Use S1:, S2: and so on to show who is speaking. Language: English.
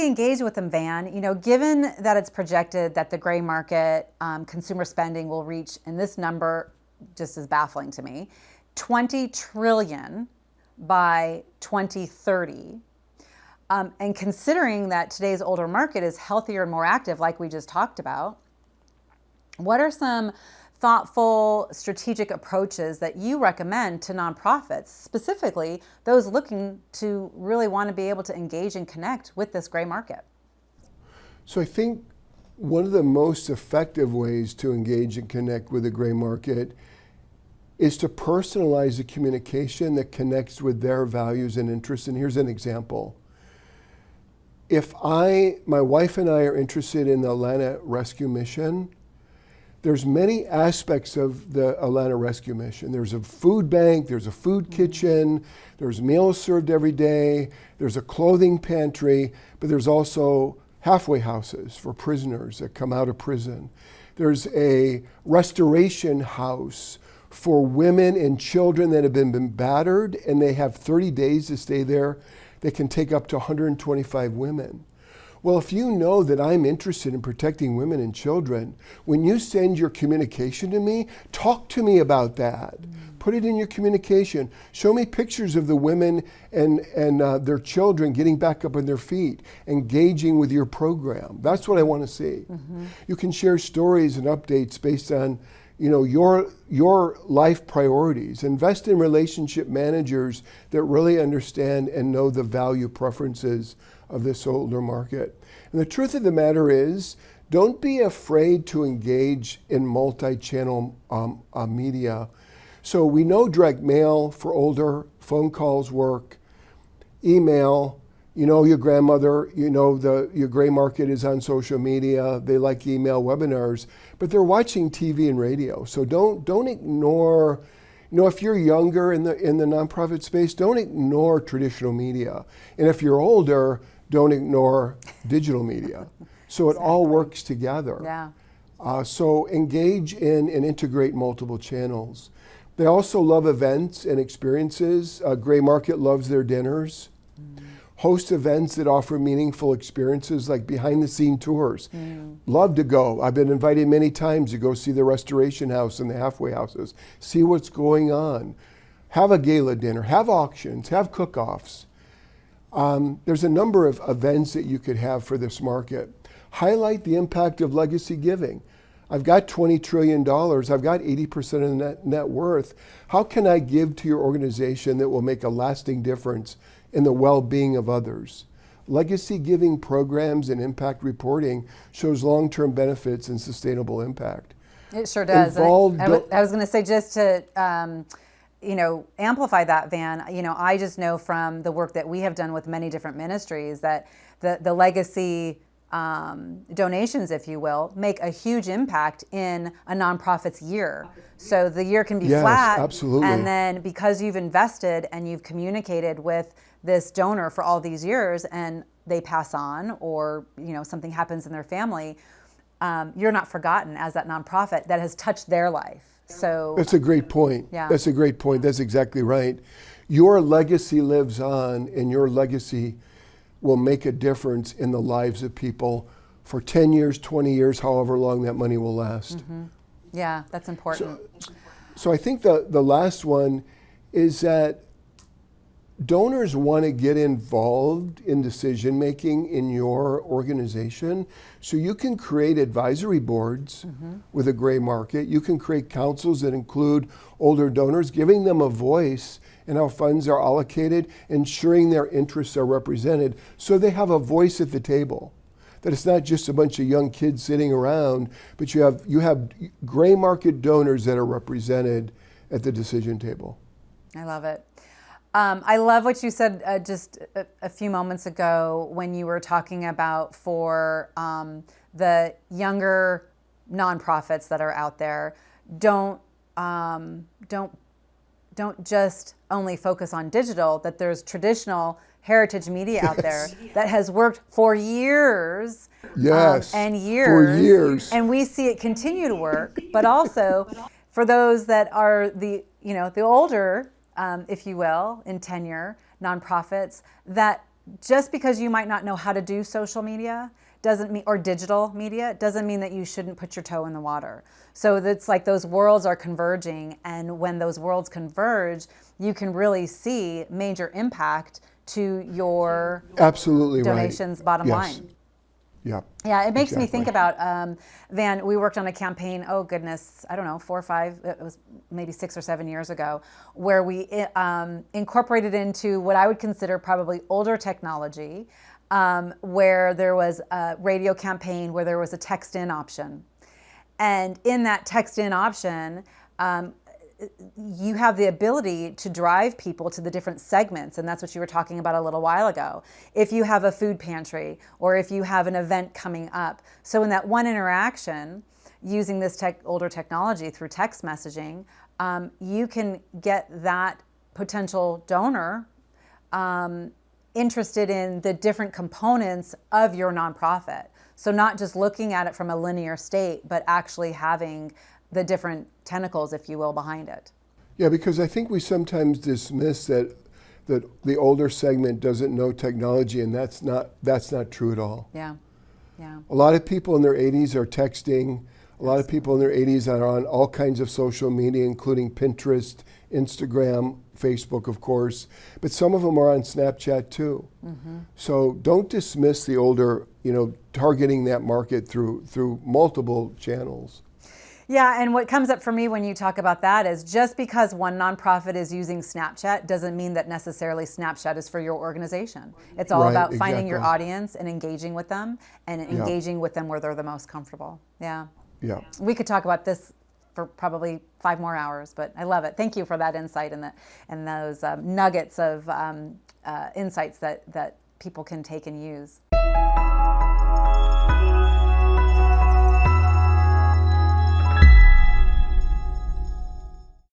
S1: engage with them, Van? Given that it's projected that the gray market consumer spending will reach, and this number just is baffling to me, 20 trillion by 2030. And considering that today's older market is healthier and more active, like we just talked about, what are some thoughtful, strategic approaches that you recommend to nonprofits, specifically those looking to really want to be able to engage and connect with this gray market?
S2: So I think one of the most effective ways to engage and connect with the gray market is to personalize the communication that connects with their values and interests. And here's an example. If my wife and I are interested in the Atlanta Rescue Mission, there's many aspects of the Atlanta Rescue Mission. There's a food bank, there's a food kitchen, there's meals served every day, there's a clothing pantry, but there's also halfway houses for prisoners that come out of prison. There's a restoration house for women and children that have been battered, and they have 30 days to stay there. They can take up to 125 women. Well, if you know that I'm interested in protecting women and children, when you send your communication to me, talk to me about that. Put it in your communication. Show me pictures of the women and their children getting back up on their feet, engaging with your program. That's what I want to see. You can share stories and updates based on your life priorities. Invest in relationship managers that really understand and know the value preferences of this older market. And the truth of the matter is, don't be afraid to engage in multi-channel media. So we know direct mail for older, phone calls work, email, your grandmother, your gray market is on social media, they like email webinars, but they're watching TV and radio. So don't ignore, if you're younger in the nonprofit space, don't ignore traditional media. And if you're older, don't ignore digital media. So it all works together.
S1: Yeah.
S2: So engage in and integrate multiple channels. They also love events and experiences. Gray Market loves their dinners. Host events that offer meaningful experiences like behind the scene tours. Love to go. I've been invited many times to go see the restoration house and the halfway houses, see what's going on. Have a gala dinner, have auctions, have cook-offs. There's a number of events that you could have for this market. Highlight the impact of legacy giving. I've got $20 trillion, I've got 80% of the net worth. How can I give to your organization that will make a lasting difference in the well-being of others? Legacy giving programs and impact reporting shows long-term benefits and sustainable impact.
S1: It sure does. I was going to say, just to amplify that, Van, I just know from the work that we have done with many different ministries that the legacy donations, if you will, make a huge impact in a nonprofit's year. So the year can be flat.
S2: Absolutely.
S1: And then because you've invested and you've communicated with this donor for all these years and they pass on, or something happens in their family, you're not forgotten as that nonprofit that has touched their life. So
S2: that's a great point.
S1: Yeah.
S2: That's a great point. That's exactly right. Your legacy lives on, and your legacy will make a difference in the lives of people for 10 years, 20 years, however long that money will last.
S1: Yeah, that's important.
S2: So I think the last one is that donors want to get involved in decision making in your organization. So you can create advisory boards with a gray market. You can create councils that include older donors, giving them a voice in how funds are allocated, ensuring their interests are represented so they have a voice at the table. That it's not just a bunch of young kids sitting around, but you have gray market donors that are represented at the decision table.
S1: I love it. I love what you said just a few moments ago when you were talking about for the younger nonprofits that are out there, don't just only focus on digital, that there's traditional heritage media out there that has worked for years and years.
S2: For years.
S1: And we see it continue to work, but also for those that are the older, if you will, in tenure, nonprofits that just because you might not know how to do social media doesn't mean, or digital media, doesn't mean that you shouldn't put your toe in the water. So it's like those worlds are converging, and when those worlds converge, you can really see major impact to your
S2: Absolutely
S1: donations
S2: right.
S1: bottom
S2: Yes.
S1: line.
S2: Yeah.
S1: Yeah, it makes me
S2: Exactly.
S1: think about, Van, we worked on a campaign, oh goodness, I don't know, 4 or 5, it was maybe 6 or 7 years ago, where we incorporated into what I would consider probably older technology, where there was a radio campaign where there was a text-in option. And in that text-in option, you have the ability to drive people to the different segments, and that's what you were talking about a little while ago. If you have a food pantry or if you have an event coming up. So in that one interaction, using this older technology through text messaging, you can get that potential donor interested in the different components of your nonprofit. So not just looking at it from a linear state, but actually having the different tentacles, if you will, behind it.
S2: Yeah, because I think we sometimes dismiss that the older segment doesn't know technology, and that's not true at all.
S1: Yeah, yeah.
S2: A lot of people in their 80s are texting. A lot of people in their 80s are on all kinds of social media, including Pinterest, Instagram, Facebook, of course. But some of them are on Snapchat too. Mm-hmm. So don't dismiss the older, targeting that market through multiple channels.
S1: Yeah, and what comes up for me when you talk about that is just because one nonprofit is using Snapchat doesn't mean that necessarily Snapchat is for your organization. It's all
S2: Right,
S1: about finding your
S2: exactly.
S1: audience and engaging with them, and engaging with them where they're the most comfortable. Yeah.
S2: Yeah.
S1: We could talk about this for probably 5 more hours, but I love it. Thank you for that insight and those nuggets of insights that people can take and use.